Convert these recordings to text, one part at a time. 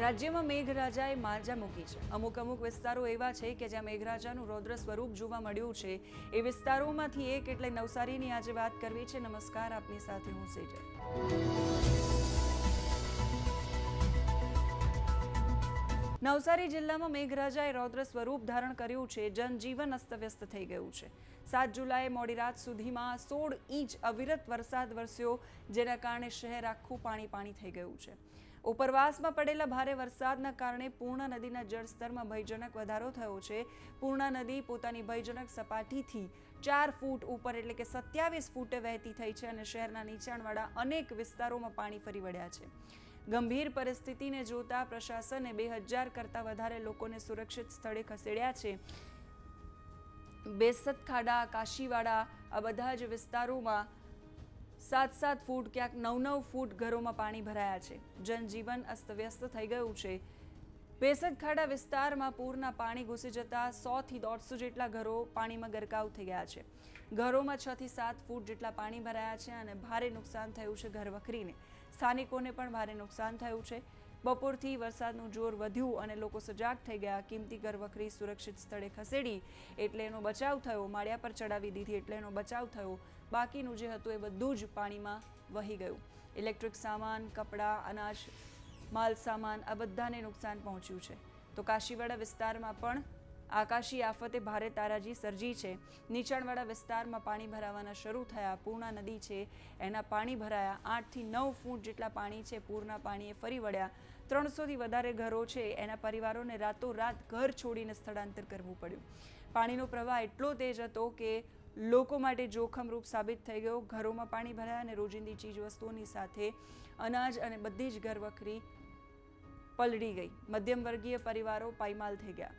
રાજ્યમાં મેઘરાજાએ માજા મૂકી છે। અમુક વિસ્તારો એવા છે કે જ્યાં મેઘરાજાનું રૌદ્ર સ્વરૂપ જોવા મળ્યું છે। એ વિસ્તારોમાંથી એક એટલે નવસારીની આજે વાત કરવી છે। નમસ્કાર, આપની સાથે હું સેજલ। નવસારી જિલ્લામાં મેઘરાજાએ રૌદ્ર સ્વરૂપ ધારણ કર્યું છે। જનજીવન અસ્તવ્યસ્ત થઈ ગયું છે। 7 જુલાઈએ મોડી રાત સુધીમાં 16 ઇંચ અવિરત વરસાદ વરસ્યો, જેના કારણે શહેર આખું પાણી થઈ ગયું છે। ઉપરવાસમાં પડેલા ભારે વરસાદના કારણે પૂર્ણા નદીના જળસ્તરમાં ભયજનક વધારો થયો છે। પૂર્ણા નદી પોતાની ભયજનક સપાટીથી 4 ફૂટ ઉપર એટલે કે 27 ફૂટે વહેતી થઈ છે અને શહેરના નીચાણવાળા અનેક વિસ્તારોમાં પાણી ફરી વળ્યા છે। ગંભીર પરિસ્થિતિને જોતા પ્રશાસને 2000 કરતાં વધારે લોકોને સુરક્ષિત સ્થળે ખસેડ્યા છે। બેસત ખાડા, કાશીવાડા આ બધા જ વિસ્તારોમાં 7-7 ફૂટ, ક્યાંક 9-9 ફૂટ ઘરોમાં પાણી ભરાયા છે। જનજીવન અસ્તવ્યસ્ત થઈ ગયું છે। બેસત ખાડા વિસ્તારમાં પૂરના પાણી ઘૂસી જતા 100 થી 150 જેટલા ઘરો પાણીમાં ગરકાવ થઈ ગયા છે। ઘરોમાં 6 થી 7 ફૂટ જેટલા પાણી ભરાયા છે અને ભારે નુકસાન થયું છે ઘરવખરીને। સ્થાનિકોને પણ ભારે નુકસાન થયું છે। બપોરથી વરસાદનું જોર વધ્યું અને લોકો સજાગ થઈ ગયા। કિંમતી ઘરવખરી સુરક્ષિત સ્થળે ખસેડી એટલે એનો બચાવ થયો। માળિયા પર ચડાવી દીધી એટલે એનો બચાવ થયો। બાકીનું જે હતું એ બધું જ પાણીમાં વહી ગયું। ઇલેક્ટ્રિક સામાન, કપડાં, અનાજ, માલ સામાન આ બધાને નુકસાન પહોંચ્યું છે। તો કાશીવાડા વિસ્તારમાં પણ આકાશી આફતે ભારે તારાજી સર્જી છે। નીચાણવાળા વિસ્તારમાં પાણી ભરાવાના શરૂ થયા। પૂર્ણા નદી છે એના પાણી ભરાયા। 8 થી 9 ફૂટ જેટલા પાણી છે। પૂરના પાણીએ ફરી વળ્યા। 300 થી વધારે ઘરો છે એના પરિવારોને રાતોરાત ઘર છોડીને સ્થળાંતર કરવું પડ્યું। પાણીનો પ્રવાહ એટલો તેજ હતો કે લોકો માટે જોખમરૂપ સાબિત થઈ ગયો। ઘરોમાં પાણી ભરાયા અને રોજિંદી ચીજ વસ્તુઓની સાથે અનાજ અને બધી જ ઘરવખરી પલળી ગઈ। મધ્યમ વર્ગીય પરિવારો પાયમાલ થઈ ગયા।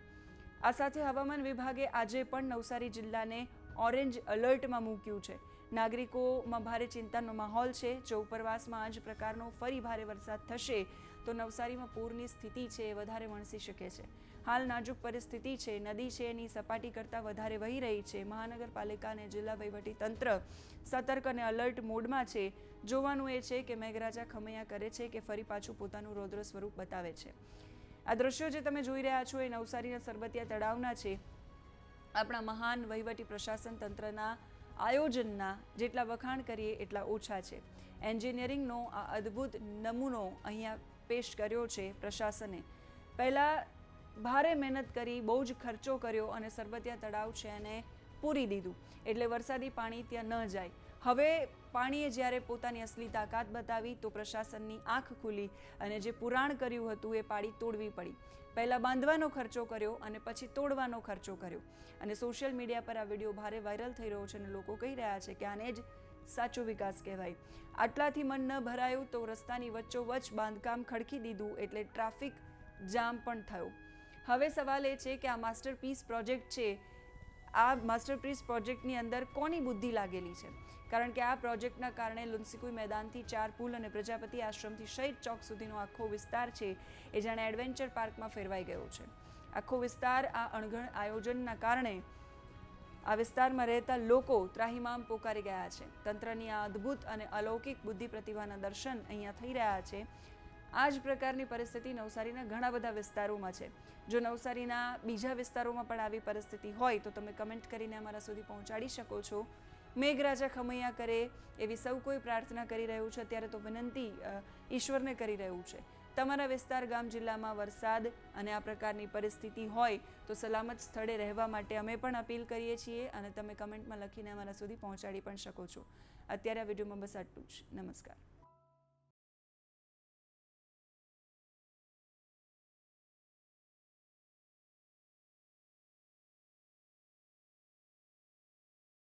આ સાથે હવામાન વિભાગે આજે પણ નવસારી જિલ્લાને ઓરેન્જ એલર્ટમાં મૂક્યું છે। નાગરિકોમાં ભારે ચિંતાનો માહોલ છે। જો ઉપરવાસમાં આ જ પ્રકારનો ફરી ભારે વરસાદ થશે તો નવસારીમાં પૂરની સ્થિતિ છે એ વધારે વણસી શકે છે। હાલ નાજુક પરિસ્થિતિ છે। નદી છે એની સપાટી કરતાં વધારે વહી રહી છે। મહાનગરપાલિકા અને જિલ્લા વહીવટી તંત્ર સતર્ક અને એલર્ટ મોડમાં છે। જોવાનું એ છે કે મેઘરાજા ખમૈયા કરે છે કે ફરી પાછું પોતાનું રૌદ્ર સ્વરૂપ બતાવે છે। આ દ્રશ્યો જે તમે જોઈ રહ્યા છો એ નવસારીના સરબતિયા તળાવના છે। આપણા મહાન વહીવટી પ્રશાસન તંત્રના આયોજનના જેટલા વખાણ કરીએ એટલા ઓછા છે। એન્જિનિયરિંગનો આ અદ્ભુત નમૂનો અહીંયા પેશ કર્યો છે પ્રશાસને। પહેલાં ભારે મહેનત કરી, બહુ જ ખર્ચો કર્યો અને સરબતિયા તળાવ છે એને પૂરી દીધું એટલે વરસાદી પાણી ત્યાં ન જાય। હવે પાણીએ જ્યારે પોતાની અસલી તાકાત બતાવી તો પ્રશાસનની આંખ ખુલી અને જે પુરાણ કર્યું હતું એ પાડી તોડવી પડી। પહેલાં બાંધવાનો ખર્ચો કર્યો અને પછી તોડવાનો ખર્ચો કર્યો અને સોશિયલ મીડિયા પર આ વિડીયો ભારે વાયરલ થઈ રહ્યો છે અને લોકો કહી રહ્યા છે કે આને જ સાચો વિકાસ કહેવાય। આટલાથી મન ન ભરાયું તો રસ્તાની વચ્ચોવચ્ચ બાંધકામ ખડકી દીધું એટલે ટ્રાફિક જામ પણ થયો। હવે સવાલ એ છે કે આ માસ્ટરપીસ પ્રોજેક્ટ છે, આ માસ્ટરપીસ પ્રોજેક્ટની અંદર કોની બુદ્ધિ લાગેલી છે? કારણ કે આ પ્રોજેક્ટના કારણે લુન્સીકુઈ મેદાનથી 4 પુલ અને પ્રજાપતિ આશ્રમથી શહીદ ચોક સુધીનો આખો વિસ્તાર છે એ જાણે એડવેન્ચર પાર્કમાં ફેરવાઈ ગયો છે। આખો વિસ્તાર આ અણઘડ આયોજનના કારણે આ વિસ્તારમાં રહેતા લોકો ત્રાહિમામ પોકારી ગયા છે। તંત્રની આ અદ્ભુત અને અલૌકિક બુદ્ધિ પ્રતિભાના દર્શન અહીંયા થઈ રહ્યા છે। આ જ પ્રકારની પરિસ્થિતિ નવસારીના ઘણા બધા વિસ્તારોમાં છે। જો નવસારીના બીજા વિસ્તારોમાં પણ આવી પરિસ્થિતિ હોય તો તમે કમેન્ટ કરીને અમારા સુધી પહોંચાડી શકો છો। મેઘરાજા ખમૈયા કરે એવી સૌ કોઈ પ્રાર્થના કરી રહ્યું છે। અત્યારે તો વિનંતી ઈશ્વરને કરી રહ્યું છે। તમારા વિસ્તાર, ગામ, જિલ્લામાં વરસાદ અને આ પ્રકારની પરિસ્થિતિ હોય તો સલામત સ્થળે રહેવા માટે અમે પણ અપીલ કરીએ છીએ અને તમે કમેન્ટમાં લખીને અમારા સુધી પહોંચાડી પણ શકો છો। અત્યારે આ વિડીયોમાં બસ આટલું જ। નમસ્કાર।